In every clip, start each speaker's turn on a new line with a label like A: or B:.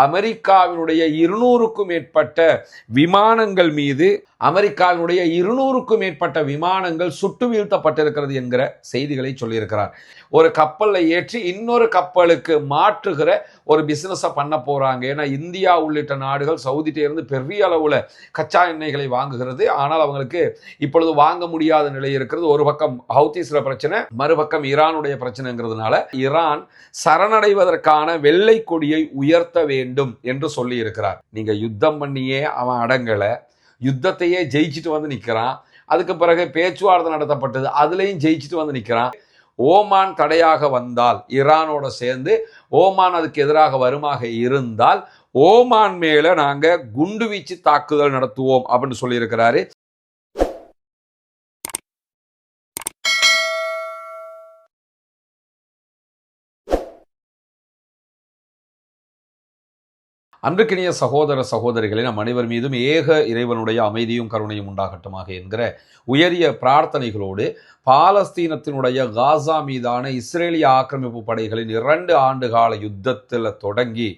A: அமெரிக்காவினுடைய 200க்கும் மேற்பட்ட விமானங்கள் மீது சுட்டு வீழ்த்தப்பட்டிருக்கிறது என்கிற செய்திகளை சொல்லியிருக்கிறார். ஒரு கப்பலில் ஏற்றி இன்னொரு கப்பலுக்கு மாற்றுகிற ஒரு பிசினஸை பண்ண போறாங்க. ஏன்னா இந்தியா உள்ளிட்ட நாடுகள் சவுதிட்ட இருந்து பெரிய அளவுல கச்சா எண்ணெய்களை வாங்குகிறது. ஆனால் அவங்களுக்கு இப்பொழுது வாங்க முடியாத நிலை இருக்கிறது. ஒரு பக்கம் ஹவுதீஸ்ல பிரச்சனை, மறுபக்கம் ஈரானுடைய பிரச்சனைங்கிறதுனால ஈரான் சரணடைவதற்கான வெள்ளை கொடியை உயர்த்த வேண்டும் என்று சொல்லி இருக்கிறார். நீங்க யுத்தம் பண்ணியே அவன் அடங்கலை, யுத்தத்தையே ஜெயிச்சுட்டு வந்து நிற்கிறான். அதுக்கு பிறகு பேச்சுவார்த்தை நடத்தப்பட்டது, அதுலேயும் ஜெயிச்சுட்டு வந்து நிற்கிறான். ஓமான் தடையாக வந்தால் ஈரானோட சேர்ந்து ஓமான் அதுக்கு எதிராக வருமாக இருந்தால் ஓமான் மேல நாங்க குண்டு வீச்சு தாக்குதல் நடத்துவோம் அப்படின்னு சொல்லியிருக்கிறாரு. அன்றுக்கினிய சகோதர சகோதரிகளை நம் அனைவர் மீதும் ஏக இறைவனுடைய அமைதியும் கருணையும் உண்டாகட்டுமாக என்கிற உயரிய பிரார்த்தனைகளோடு பாலஸ்தீனத்தினுடைய காசா மீதான இஸ்ரேலிய ஆக்கிரமிப்பு படைகளின் 2 ஆண்டு கால யுத்தத்தில் தொடங்கி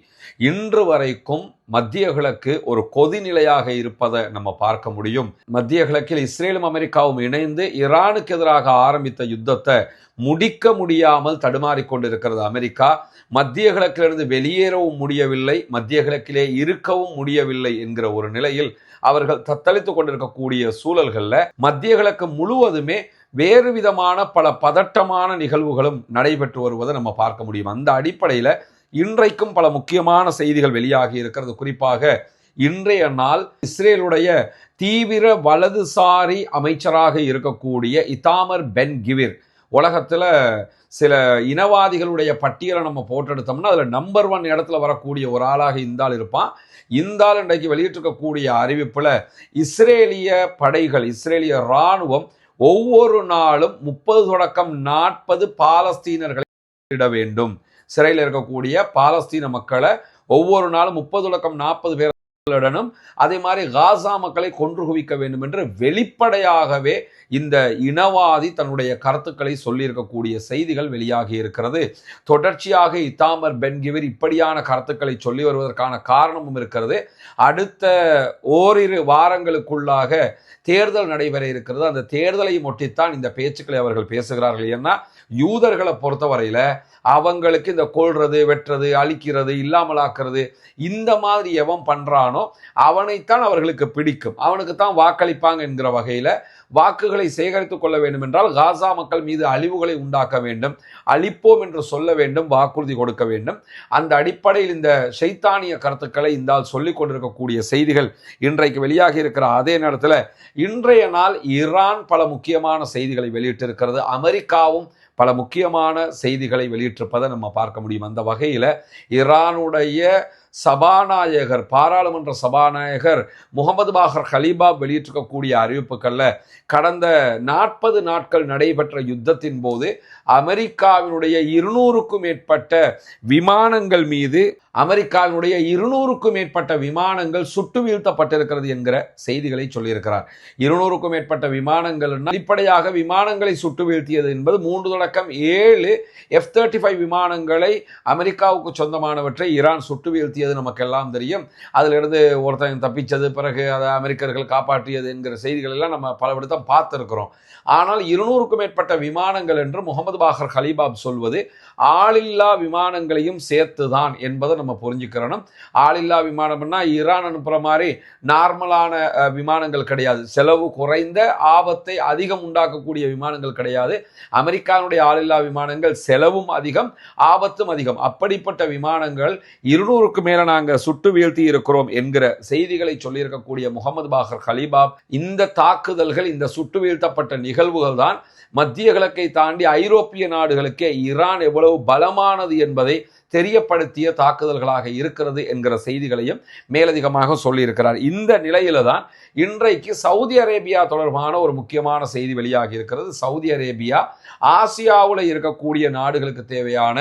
A: இன்று வரைக்கும் மத்திய கிழக்கு ஒரு கொதிநிலையாக இருப்பதை நம்ம பார்க்க முடியும். மத்திய கிழக்கில் இஸ்ரேலும் அமெரிக்காவும் இணைந்து ஈரானுக்கு எதிராக ஆரம்பித்த யுத்தத்தை முடிக்க முடியாமல் தடுமாறிக்கொண்டிருக்கிறது அமெரிக்கா. மத்திய கிழக்கிலிருந்து வெளியேறவும் முடியவில்லை, மத்திய கிழக்கிலே இருக்கவும் முடியவில்லை என்கிற ஒரு நிலையில் அவர்கள் தத்தளித்துக் கொண்டிருக்கக்கூடிய சூழல்களில் மத்திய கிழக்கு முழுவதுமே வேறு விதமான பல பதட்டமான நிகழ்வுகளும் நடைபெற்று வருவதை நம்ம பார்க்க முடியும். அந்த அடிப்படையில் இன்றைக்கும் பல முக்கியமான செய்திகள் வெளியாகி இருக்கிறது. குறிப்பாக இன்றைய நாள் இஸ்ரேலுடைய தீவிர வலதுசாரி அமைச்சராக இருக்கக்கூடிய இத்தாமர் பென் கிவிர், உலகத்தில் சில இனவாதிகளுடைய பட்டியலை நம்ம போட்டெடுத்தோம்னா அதில் நம்பர் 1 இடத்துல வரக்கூடிய ஒரு ஆளாக இந்தால் இருப்பான். இந்தால் இன்றைக்கு வெளியிட்டிருக்கக்கூடிய அறிவிப்பில் இஸ்ரேலிய படைகள், இஸ்ரேலிய இராணுவம் ஒவ்வொரு நாளும் 30 தொடக்கம் 40 பாலஸ்தீனர்களை இட வேண்டும். சிறையில் இருக்கக்கூடிய பாலஸ்தீன மக்களை ஒவ்வொரு நாளும் 30 தொடக்கம் 40 பேருடனும் அதே மாதிரி காசா மக்களை கொன்று குவிக்க வேண்டும் என்று வெளிப்படையாகவே இந்த இனவாதி தன்னுடைய கருத்துக்களை சொல்லியிருக்கக்கூடிய செய்திகள் வெளியாகி இருக்கிறது. தொடர்ச்சியாக இத்தாமர் பென் கிவிர் இப்படியான கருத்துக்களை சொல்லி வருவதற்கான காரணமும் இருக்கிறது. அடுத்த ஓரிரு வாரங்களுக்குள்ளாக தேர்தல் நடைபெற இருக்கிறது. அந்த தேர்தலையும் ஒட்டித்தான் இந்த பேச்சுக்களை அவர்கள் பேசுகிறார்கள். ஏன்னா யூதர்களை பொறுத்தவரையில அவங்களுக்கு இந்த கொல்றது, வெட்டுறது, அழிக்கிறது, இல்லாமலாக்குறது இந்த மாதிரி எவன் பண்றானோ அவனைத்தான் அவர்களுக்கு பிடிக்கும், அவனுக்கு தான் வாக்களிப்பாங்க என்கிற வகையில வாக்குகளை சேகரித்துக் கொள்ள வேண்டும் என்றால் காசா மக்கள் மீது அழிவுகளை உண்டாக்க வேண்டும், அழிப்போம் என்று சொல்ல வேண்டும், வாக்குறுதி கொடுக்க வேண்டும். அந்த அடிப்படையில் இந்த ஷைத்தானிய கருத்துக்களை இந்த சொல்லிக் கொண்டிருக்கக்கூடிய செய்திகள் இன்றைக்கு வெளியாகி இருக்கிற அதே நேரத்தில் இன்றைய நாள் ஈரான் பல முக்கியமான செய்திகளை வெளியிட்டிருக்கிறது. அமெரிக்காவும் பல முக்கியமான செய்திகளை வெளியிட்டிருப்பதை நம்ம பார்க்க முடியும். அந்த வகையில் ஈரானுடைய சபாநாயகர், பாராளுமன்ற சபாநாயகர் முகமது பாகர் கலீபாப் வெளியிட்டிருக்கக்கூடிய அறிவிப்புகளில் கடந்த 40 நாட்கள் நடைபெற்ற யுத்தத்தின் போது அமெரிக்காவினுடைய 200க்கும் மேற்பட்ட விமானங்கள் மீது சுட்டு வீழ்த்தப்பட்டிருக்கிறது என்கிற செய்திகளை சொல்லியிருக்கிறார். 200க்கும் மேற்பட்ட விமானங்கள் அடிப்படையாக விமானங்களை சுட்டு வீழ்த்தியது என்பது 3 தொடக்கம் 7 F-35 விமானங்களை அமெரிக்காவுக்கு சொந்தமானவற்றை ஈரான் சுட்டு வீழ்த்தியது நமக்கெல்லாம் தெரியும். அதிலிருந்து ஒருத்தன் தப்பிச்சது, பிறகு அதை அமெரிக்கர்கள் காப்பாற்றியது என்கிற செய்திகள் எல்லாம் நம்ம பல விடத்தம் பார்த்திருக்கிறோம். ஆனால் 200க்கும் மேற்பட்ட விமானங்கள் என்று முகமது பாகர் கலீபாப் சொல்வது ஆளில்லா விமானங்களையும் சேர்த்துதான் என்பதை நம்ம புரிஞ்சுக்கிறோம். ஆளில்லா விமானம்னா ஈரான் அனுப்புற மாதிரி நார்மலான விமானங்கள் கிடையாது, செலவு குறைந்த ஆபத்தை அதிகம் உண்டாக்கக்கூடிய விமானங்கள் கிடையாது. அமெரிக்காவுடைய ஆளில்லா விமானங்கள் செலவும் அதிகம், ஆபத்தும் அதிகம். அப்படிப்பட்ட விமானங்கள் 200க்கு மேல நாங்கள் சுட்டு வீழ்த்தி இருக்கிறோம் என்கிற செய்திகளை சொல்லியிருக்கக்கூடிய முகமது பாகர் கலீபாப் இந்த தாக்குதல்கள், இந்த சுட்டு வீழ்த்தப்பட்ட நிகழ்வுகள் தான் மத்திய கிழக்கை தாண்டி ஐரோப்பிய நாடுகளுக்கே ஈரான் எவ்வளவு பலமானது என்பதை தெரியப்படுத்திய தாக்குதல்களாக இருக்கிறது என்கிற செய்திகளையும் மேலதிகமாக சொல்லியிருக்கிறார். இந்த நிலையில தான் இன்றைக்கு சவுதி அரேபியா தொடர்பான ஒரு முக்கியமான செய்தி வெளியாகி இருக்கிறது. சவுதி அரேபியா ஆசியாவில் இருக்கக்கூடிய நாடுகளுக்கு தேவையான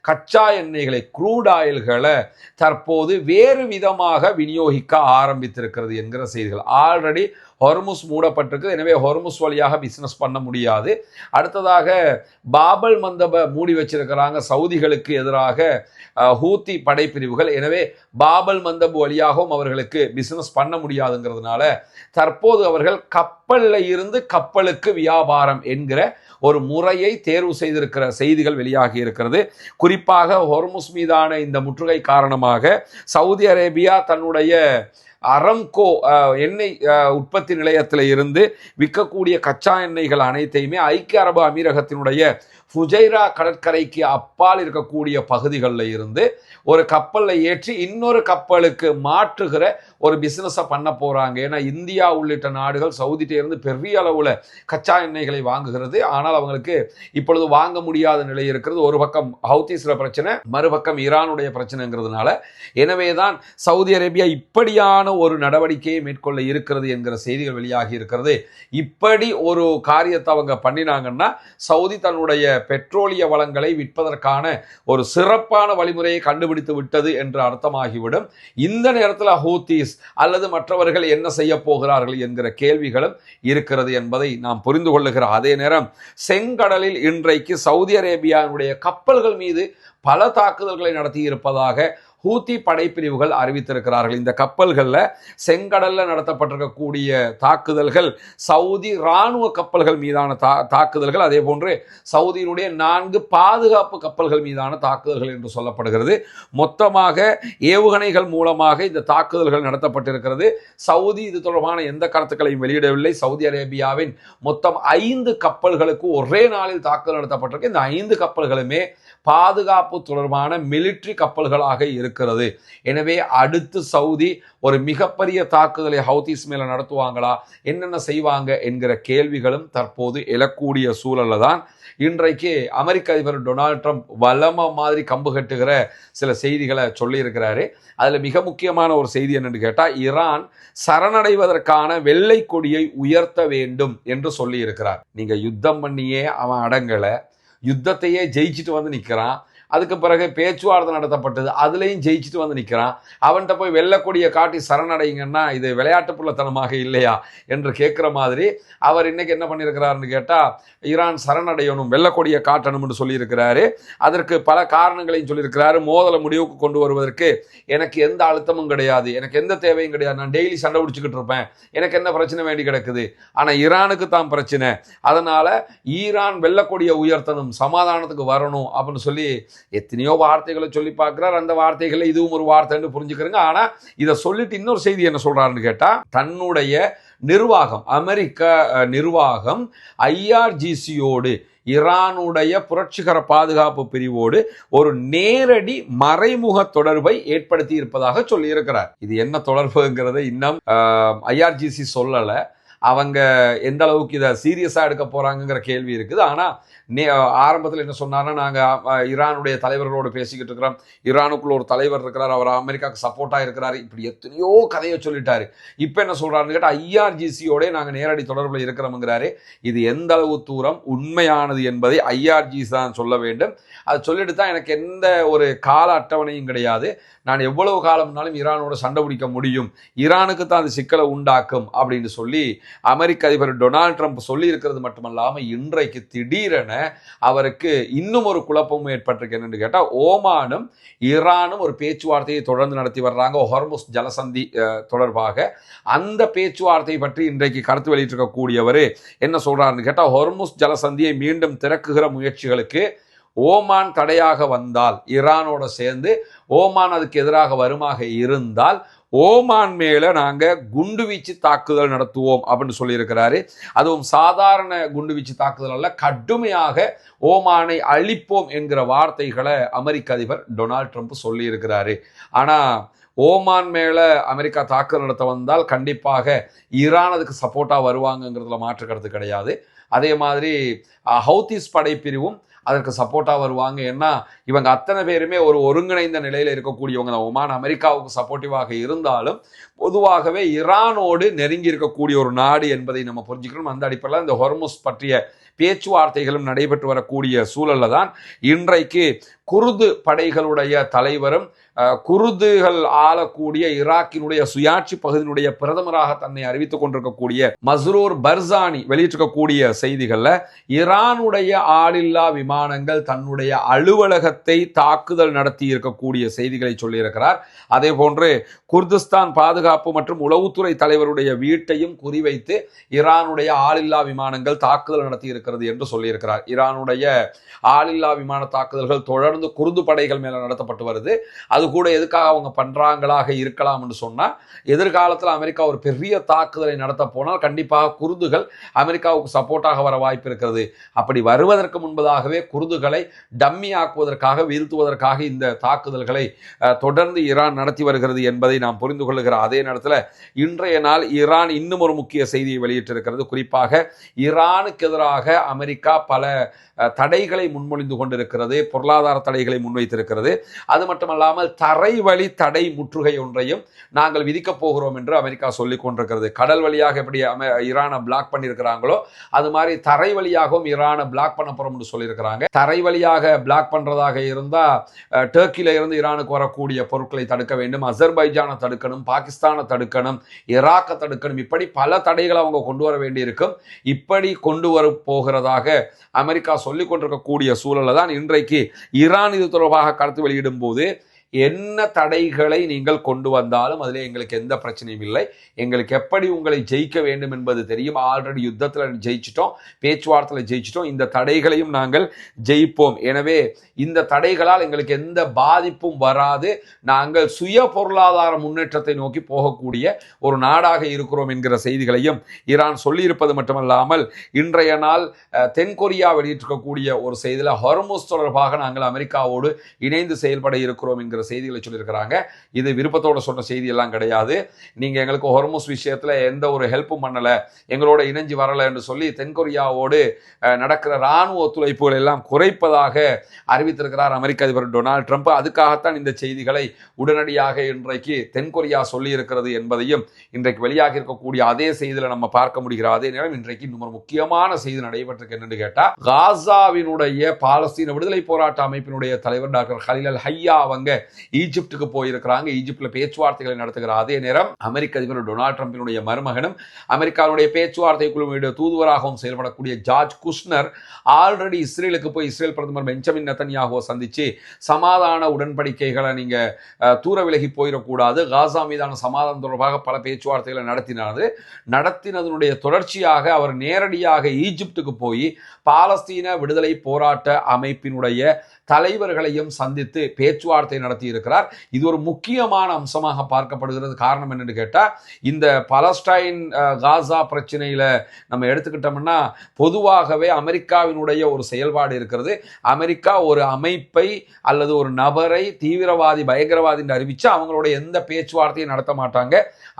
A: கச்சா எண்ணெய்களை, க்ரூட் ஆயில்களை தற்போது வேறு விதமாக விநியோகிக்க ஆரம்பித்திருக்கிறது என்கிற செய்திகள். ஆல்ரெடி ஹொர்முஸ் மூடப்பட்டிருக்கு, எனவே ஹொர்முஸ் வழியாக பிசினஸ் பண்ண முடியாது. அடுத்ததாக பாபல் மந்தப மூடி வச்சிருக்கிறாங்க. சவுதிகளுக்கு எதிராக ஹூத்தி படைப்பிரிவுகள். எனவே பாபல் மந்தப் வழியாகவும் அவர்களுக்கு பிசினஸ் பண்ண முடியாதுங்கிறதுனால தற்போது அவர்கள் கப்பல்ல இருந்து கப்பலுக்கு வியாபாரம் என்கிற ஒரு முறையை தேர்வு செய்திருக்கிற செய்திகள் வெளியாகி இருக்கிறது. குறிப்பாக ஹொர்முஸ் மீதான இந்த முற்றுகை காரணமாக சவுதி அரேபியா தன்னுடைய அரம்கோ எண்ணெய் உற்பத்தி நிலையத்தில் இருந்து விற்கக்கூடிய கச்சா எண்ணெய்கள் அனைத்தையுமே ஐக்கிய அரபு அமீரகத்தினுடைய ஃபுஜைரா கடற்கரைக்கு அப்பால் இருக்கக்கூடிய பகுதிகளில் இருந்து ஒரு கப்பலில் ஏற்றி இன்னொரு கப்பலுக்கு மாற்றுகிற ஒரு பிஸ்னஸை பண்ண போகிறாங்க. ஏன்னா இந்தியா உள்ளிட்ட நாடுகள் சவுதிட்டே இருந்து பெரிய அளவில் கச்சா எண்ணெய்களை வாங்குகிறது. ஆனால் அவங்களுக்கு இப்பொழுது வாங்க முடியாத நிலை இருக்கிறது. ஒரு பக்கம் ஹவுதீஸ்ல பிரச்சனை, மறுபக்கம் ஈரானுடைய பிரச்சனைங்கிறதுனால. எனவே தான் சவுதி அரேபியா இப்படியான ஒரு நடவடிக்கையை மேற்கொள்ள இருக்கிறது என்கிற செய்திகள் வெளியாகி இருக்கிறது. இப்படி ஒரு காரியத்தை அவங்க பண்ணினாங்கன்னா சவுதி தன்னுடைய பெட்ரோலிய வளங்களை விற்பதற்கான ஒரு சிறப்பான வழிமுறையை கண்டுபிடித்து விட்டது என்று அர்த்தமாகிவிடும். இந்த நேரத்தில் ஹூத்தீஸ் அல்லது மற்றவர்கள் என்ன செய்ய போகிறார்கள் என்கிற கேள்விகளும் இருக்கிறது என்பதை நாம் புரிந்து கொள்ளுகிற அதே நேரம் செங்கடலில் இன்றைக்கு சவுதி அரேபியாவுடைய கப்பல்கள் மீது பல தாக்குதல்களை நடத்தி இருப்பதாக ஹூத்தி படைப்பிரிவுகள் அறிவித்திருக்கிறார்கள். இந்த கப்பல்களில் செங்கடலில் நடத்தப்பட்டிருக்கக்கூடிய தாக்குதல்கள் சவுதி இராணுவ கப்பல்கள் மீதான தாக்குதல்கள், அதே போன்று சவுதியினுடைய 4 பாதுகாப்பு கப்பல்கள் மீதான தாக்குதல்கள் என்று சொல்லப்படுகிறது. மொத்தமாக ஏவுகணைகள் மூலமாக இந்த தாக்குதல்கள் நடத்தப்பட்டிருக்கிறது. சவுதி இது தொடர்பான எந்த கருத்துக்களையும் வெளியிடவில்லை. சவுதி அரேபியாவின் மொத்தம் 5 கப்பல்களுக்கு ஒரே நாளில் தாக்குதல் நடத்தப்பட்டிருக்கு. இந்த 5 கப்பல்களுமே பாதுகாப்பு தொடர்பான மிலிட்ரி கப்பல்களாக இருக்கிறது. எனவே அடுத்து சவுதி ஒரு மிகப்பெரிய தாக்குதலை ஹவுதீஸ் மேல நடத்துவாங்களா, என்னென்ன செய்வாங்க என்கிற கேள்விகளும் தற்போது எழக்கூடிய சூழல்ல தான் இன்றைக்கு அமெரிக்க அதிபர் டொனால்ட் ட்ரம்ப் வலம மாதிரி கம்பு கட்டுகிற சில செய்திகளை சொல்லி இருக்கிறாரு. அதுல மிக முக்கியமான ஒரு செய்தி என்னன்னு கேட்டா, ஈரான் சரணடைவதற்கான வெள்ளை கொடியை உயர்த்த வேண்டும் என்று சொல்லி இருக்கிறார். நீங்க யுத்தம் பண்ணியே அவன் அடங்கலை, யுத்தத்தையே ஜெயிச்சுட்டு வந்து நிற்கிறான். அதுக்கு பிறகு பேச்சுவார்த்தை நடத்தப்பட்டது, அதுலேயும் ஜெயிச்சுட்டு வந்து நிற்கிறான். அவன்கிட்ட போய் வெள்ளக்கொடியை காட்டி சரணடைங்கன்னா இது விளையாட்டு புள்ளத்தனமாக இல்லையா என்று கேட்குற மாதிரி அவர் இன்னைக்கு என்ன பண்ணியிருக்கிறாருன்னு கேட்டால், ஈரான் சரணடையணும், வெள்ளக்கொடியை காட்டணும்னு சொல்லியிருக்கிறாரு. அதற்கு பல காரணங்களையும் சொல்லியிருக்கிறாரு. மோதலை முடிவுக்கு கொண்டு வருவதற்கு எனக்கு எந்த அழுத்தமும் கிடையாது, எனக்கு எந்த தேவையும் கிடையாது, நான் டெய்லி சண்டை பிடிச்சிக்கிட்டு இருப்பேன், எனக்கு என்ன பிரச்சனை வேண்டி கிடக்குது, ஆனால் ஈரானுக்கு தான் பிரச்சனை, அதனால ஈரான் வெள்ளக்கொடியை உயர்த்தணும், சமாதானத்துக்கு வரணும் அப்படின்னு சொல்லி எத்தனையோ வார்த்தைகளை சொல்லி பார்க்கிறார். அந்த வார்த்தைகளை இதுவும் ஒரு வார்த்தைன்னு புரிஞ்சுக்கிறேங்க. ஆனா இதை சொல்லிட்டு இன்னொரு செய்தி என்ன சொல்றாருன்னு கேட்டா, தன்னுடைய நிர்வாகம், அமெரிக்க நிர்வாகம் IRGCயோடு, ஈரானுடைய புரட்சிகர பாதுகாப்பு பிரிவோடு ஒரு நேரடி மறைமுக தொடர்பை ஏற்படுத்தி இருப்பதாக சொல்லி இருக்கிறார். இது என்ன தொடர்புங்கிறத இன்னும் IRGC சொல்லல. அவங்க எந்த அளவுக்கு இதை சீரியஸாக எடுக்க போகிறாங்கங்கிற கேள்வி இருக்குது. ஆனால் ஆரம்பத்தில் என்ன சொன்னார்னா, நாங்கள் ஈரானுடைய தலைவர்களோடு பேசிக்கிட்டு இருக்கிறோம், ஈரானுக்குள்ள ஒரு தலைவர் இருக்கிறார், அவர் அமெரிக்காவுக்கு சப்போர்ட்டாக இருக்கிறார், இப்படி எத்தனையோ கதையை சொல்லிட்டாரு. இப்போ என்ன சொல்கிறாருன்னு கேட்டால், IRGCயோட நாங்கள் நேரடி தொடர்பில் இருக்கிறோம்ங்கிறாரு. இது எந்த அளவு தூரம் உண்மையானது என்பதை IRGC தான் சொல்ல வேண்டும். அது சொல்லிட்டு தான் எனக்கு எந்த ஒரு கால அட்டவணையும் கிடையாது, நான் எவ்வளவு காலம்னாலும் ஈரானோட சண்டை பிடிக்க முடியும், ஈரானுக்கு தான் அது சிக்கலை உண்டாக்கும் அப்படின்னு சொல்லி அமெரிக்க அதிபர் டொனால்ட் ட்ரம்ப் சொல்லி இருக்கிறது மட்டுமல்லாமல் இன்றைக்கு திடீரென அவருக்கு இன்னும் ஒரு குழப்பமும் ஏற்பட்டிருக்கு. என்னன்னு கேட்டால், ஓமானும் ஈரானும் ஒரு பேச்சுவார்த்தையை தொடர்ந்து நடத்தி வர்றாங்க ஹொர்முஸ் ஜலசந்தி தொடர்பாக. அந்த பேச்சுவார்த்தை பற்றி இன்றைக்கு கருத்து வெளியிட்டிருக்கக்கூடியவர் என்ன சொல்றாருன்னு கேட்டால், ஹொர்முஸ் ஜலசந்தியை மீண்டும் திறக்குகிற முயற்சிகளுக்கு ஓமான் தடையாக வந்தால், ஈரானோட சேர்ந்து ஓமான் அதுக்கு எதிராக வருமாக இருந்தால் ஓமான் மேல நாங்க குண்டுவீச்சு தாக்குதல் நடத்துவோம் அப்படின்னு சொல்லியிருக்கிறாரு. அதுவும் சாதாரண குண்டுவீச்சு தாக்குதல் அல்ல, கடுமையாக ஓமானை அழிப்போம் என்கிற வார்த்தைகளை அமெரிக்க அதிபர் டொனால்ட் ட்ரம்ப் சொல்லி இருக்கிறாரு. ஆனா ஓமான் மேல அமெரிக்கா தாக்குதல் நடத்த வந்தால் கண்டிப்பாக ஈரான் அதுக்கு சப்போர்ட்டா வருவாங்கங்கிறதுல மாற்று கருத்து கிடையாது. அதே மாதிரி ஹவுதீஸ் படைப்பிரிவும் அதற்கு சப்போர்ட்டாக வருவாங்க. ஏன்னா இவங்க அத்தனை பேருமே ஒரு ஒருங்கிணைந்த நிலையில் இருக்கக்கூடியவங்க தான். ஒமான் அமெரிக்காவுக்கு சப்போர்ட்டிவாக இருந்தாலும் பொதுவாகவே ஈரானோடு நெருங்கி இருக்கக்கூடிய ஒரு நாடு என்பதை நம்ம புரிஞ்சுக்கணும். அந்த அடிப்படையில் இந்த ஹொர்முஸ் பற்றிய பேச்சுவார்த்தைகளும் நடைபெற்று வரக்கூடிய சூழல்ல தான் இன்றைக்கு குர்து படைகளுடைய தலைவரும் குர்துகள் ஆளக்கூடிய ஈராக்கினுடைய சுயாட்சி பகுதியினுடைய பிரதமராக தன்னை அறிவித்துக் கொண்டிருக்கக்கூடிய மஸ்ரூர் பர்சானி வெளியிட்டிருக்கக்கூடிய செய்திகள்ல ஈரானுடைய ஆளில்லா விமானங்கள் தன்னுடைய அலுவலகத்தை தாக்குதல் நடத்தி இருக்கக்கூடிய செய்திகளை சொல்லியிருக்கிறார். அதே போன்று குர்திஸ்தான் பாதுகாப்பு மற்றும் உளவுத்துறை தலைவருடைய வீட்டையும் குறிவைத்து ஈரானுடைய ஆளில்லா விமானங்கள் தாக்குதல் நடத்தி இருக்கிறது என்று சொல்லியிருக்கிறார். ஈரானுடைய ஆளில்லா விமான தாக்குதல்கள் தொடர்ந்து குர்து படைகள் மேல நடத்தப்பட்டு வருது. அது கூட எதுக்காக அவங்க பண்றாங்களாக இருக்கலாம் என்று சொன்னா, எதிர்காலத்தில் அமெரிக்கா ஒரு பெரிய தாக்குதலை நடத்த போனால் கண்டிப்பாக குர்துகள் அமெரிக்காவுக்கு சப்போர்ட்டாக வர வாய்ப்பு இருக்கிறது. அப்படி வருவதற்கு முன்பதாகவே குர்துகளை டம்மி ஆக்குவதற்காக, வீழ்த்துவதற்காக இந்த தாக்குதல்களை தொடர்ந்து ஈரான் நடத்தி வருகிறது என்பதை நாம் புரிந்து கொள்ளுகிற அதே நேரத்தில் இன்றைய நாள் ஈரான் இன்னும் ஒரு முக்கிய செய்தியை வெளியிட்டிருக்கிறது. குறிப்பாக ஈரானுக்கு எதிராக அமெரிக்கா பல தடைகளை முன்மொழிந்து கொண்டிருக்கிறது, பொருளாதார தடைகளை முன்வைத்திருக்கிறது. அது மட்டுமல்லாமல் தரைவழி தடை முற்றுகை ஒன்றையும் நாங்கள் விதிக்கப் போகிறோம் என்று அமெரிக்கா சொல்லிக் கொண்டிருக்கிறது. கடல் வழியாக எப்படி ஈரானை பிளாக் பண்ணியிருக்கிறாங்களோ அது மாதிரி தரை வழியாகவும் ஈரானை பிளாக் பண்ண போறோம் என்று சொல்லியிருக்கிறாங்க. தரை வழியாக பிளாக் பண்றதாக இருந்தால் டர்க்கில இருந்து ஈரானுக்கு வரக்கூடிய பொருட்களை தடுக்க வேண்டும், அசர்பைஜானை தடுக்கணும், பாகிஸ்தானை தடுக்கணும், ஈராக்கை தடுக்கணும். இப்படி பல தடைகளை அவங்க கொண்டு வர வேண்டியிருக்கும். இப்படி கொண்டு வர போகிறதாக அமெரிக்கா சொல்லிக் கொண்டிருக்கக்கூடிய சூழலை தான் இன்றைக்கு ஈரான் இது தொடர்பாக கருத்து வெளியிடும் போது, என்ன தடைகளை நீங்கள் கொண்டு வந்தாலும் அதில் எங்களுக்கு எந்த பிரச்சனையும் இல்லை, எங்களுக்கு எப்படி உங்களை ஜெயிக்க வேண்டும் என்பது தெரியும், ஆல்ரெடி யுத்தத்தில் ஜெயிச்சிட்டோம், பேச்சுவார்த்தையில் ஜெயிச்சிட்டோம், இந்த தடைகளையும் நாங்கள் ஜெயிப்போம், எனவே இந்த தடைகளால் எங்களுக்கு எந்த பாதிப்பும் வராது, நாங்கள் சுய பொருளாதார முன்னேற்றத்தை நோக்கி போகக்கூடிய ஒரு நாடாக இருக்கிறோம் என்கிற செய்திகளையும் ஈரான் சொல்லியிருப்பது மட்டுமல்லாமல், இன்றைய நாள் தென்கொரியா வெளியிட்டிருக்கக்கூடிய ஒரு செய்தியில் ஹொர்முஸ் தொடர்பாக நாங்கள் அமெரிக்காவோடு இணைந்து செயல்பட இருக்கிறோம் என்கிற செய்திகளை சொல்லியிருக்கிறாங்க. இது விருப்பத்தோட சொன்ன செய்தி எல்லாம் கிடையாது. நீங்க எங்களுக்கு ஹொர்முஸ் விஷயத்துல எந்த ஒரு ஹெல்ப்பும் பண்ணல, எங்களோட இணைஞ்சு வரல என்று சொல்லி தென்கொரியாவோடு நடக்கிற ராணுவ ஒத்துழைப்புகள் எல்லாம் குறைப்பதாக அறிவித்திருக்கிறார் அமெரிக்க அதிபர் டொனால்ட் ட்ரம்ப். அதுக்காகத்தான் இந்த செய்திகளை உடனடியாக இன்றைக்கு தென்கொரியா சொல்லி இருக்கிறது என்பதையும் இன்றைக்கு வெளியாக இருக்கக்கூடிய அதே செய்தியில நம்ம பார்க்க முடிகிற அதே நேரம் இன்றைக்கு இன்னொரு முக்கியமான செய்தி நடைபெற்றிருக்கு என்னன்னு கேட்டா, காசாவினுடைய பாலஸ்தீன விடுதலை போராட்ட அமைப்பினுடைய தலைவர் டாக்டர் ஹலீல் அல் ஹையா அவங்க ஈஜிப்டுக்கு போயிருக்கிறாங்க. ஈஜிப்ட்ல பேச்சுவார்த்தைகளை நடத்துகிற அதே நேரம் அமெரிக்க அதிபர் டொனால்ட் ட்ரம்பினுடைய மருமகனும் அமெரிக்காவுடைய பேச்சுவார்த்தை குழுவினுடைய தூதுவராகவும் செயல்படக்கூடிய ஜார்ஜ் குஷ்னர் ஆல்ரெடி இஸ்ரேலுக்கு போய் இஸ்ரேல் பிரதமர் பெஞ்சமின் நெதன்யாகுவை சந்திச்சு சமாதான உடன்படிக்கைகளை நீங்க தூர விலகி போயிடக்கூடாது, காசா மீதான சமாதானம் தொடர்பாக பல பேச்சுவார்த்தைகளை நடத்தினதனுடைய தொடர்ச்சியாக அவர் நேரடியாக ஈஜிப்டுக்கு போய் பாலஸ்தீன விடுதலை போராட்ட அமைப்பினுடைய தலைவர்களையும் சந்தித்து பேச்சுவார்த்தை நடத்தி இருக்கிறார். இது ஒரு முக்கியமான அம்சமாக பார்க்கப்படுகிறது. காரணம் என்னன்னு கேட்டா, இந்த பலஸ்டைன் காசா பிரச்சனையில நம்ம எடுத்துக்கிட்டோம்னா பொதுவாகவே அமெரிக்காவினுடைய ஒரு செயல்பாடு இருக்கிறது. அமெரிக்கா ஒரு அமைப்பை அல்லது ஒரு நபரை தீவிரவாதி பயங்கரவாதி என்று அறிவிச்சு அவங்களோட எந்த பேச்சுவார்த்தையும் நடத்த மாட்டாங்க.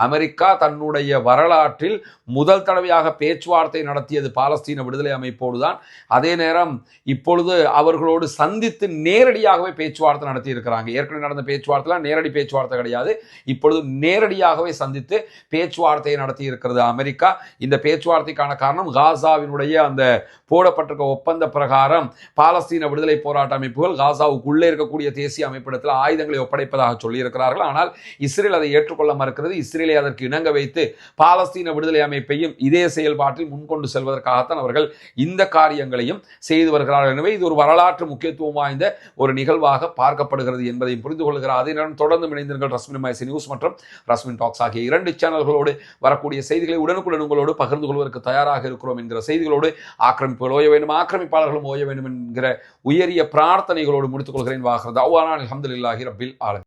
A: அமெரிக்கா தன்னுடைய வரலாற்றில் முதல் தடவையாக பேச்சுவார்த்தை நடத்தியது பாலஸ்தீன விடுதலை அமைப்போடு தான். அதே நேரம் இப்பொழுது அவர்களோடு சந்தித்து நேரடியாகவே பேச்சுவார்த்தை நடத்தி இருக்கிறாங்க. ஏற்கனவே நடந்த பேச்சுவார்த்தை நேரடி பேச்சுவார்த்தை கிடையாது, இப்பொழுது நேரடியாகவே சந்தித்து பேச்சுவார்த்தையை நடத்தி இருக்கிறது அமெரிக்கா. இந்த பேச்சுவார்த்தைக்கான காரணம் காசாவினுடைய அந்த போடப்பட்டிருக்க ஒப்பந்த பிரகாரம் பாலஸ்தீன விடுதலை போராட்ட அமைப்புகள் காசாவுக்குள்ளே இருக்கக்கூடிய தேசிய அமைப்பிடத்தில் ஆயுதங்களை ஒப்படைப்பதாக சொல்லியிருக்கிறார்கள். ஆனால் இஸ்ரேல் அதை ஏற்றுக்கொள்ள மறுக்கிறது. இஸ்ரேலை அதற்கு இணங்க வைத்து பாலஸ்தீன விடுதலை அமைப்பையும் இதே செயல்பாட்டில் முன்கொண்டு செல்வதற்காகத்தான் அவர்கள் இந்த காரியங்களையும் செய்து வருகிறார்கள். எனவே இது ஒரு வரலாற்று முக்கியத்துவம் வாய்ந்த ஒரு நிகழ்வாக பார்க்கப்படுகிறது என்பதையும் புரிந்து கொள்கிறார். அதே நேரம் தொடர்ந்து இணைந்தீர்கள் ரஸ்மின் மைசி நியூஸ் மற்றும் ரஸ்மின் டாக்ஸ் ஆகிய 2 சேனல்களோடு வரக்கூடிய செய்திகளை உடனுக்குடன் உங்களோடு பகிர்ந்து கொள்வதற்கு தயாராக இருக்கிறோம் என்கிற செய்திகளோடு, ஆக்கிரமிப்புகள் ஓய வேண்டும், ஆக்கிரமிப்பாளர்களும் ஓய வேண்டும் என்கிற உயரிய பிரார்த்தனைகளோடு முடித்துக் கொள்கிறேன். வாகிறது அல்ஹம்துலில்லாஹி ரப்பில் ஆலமீன்.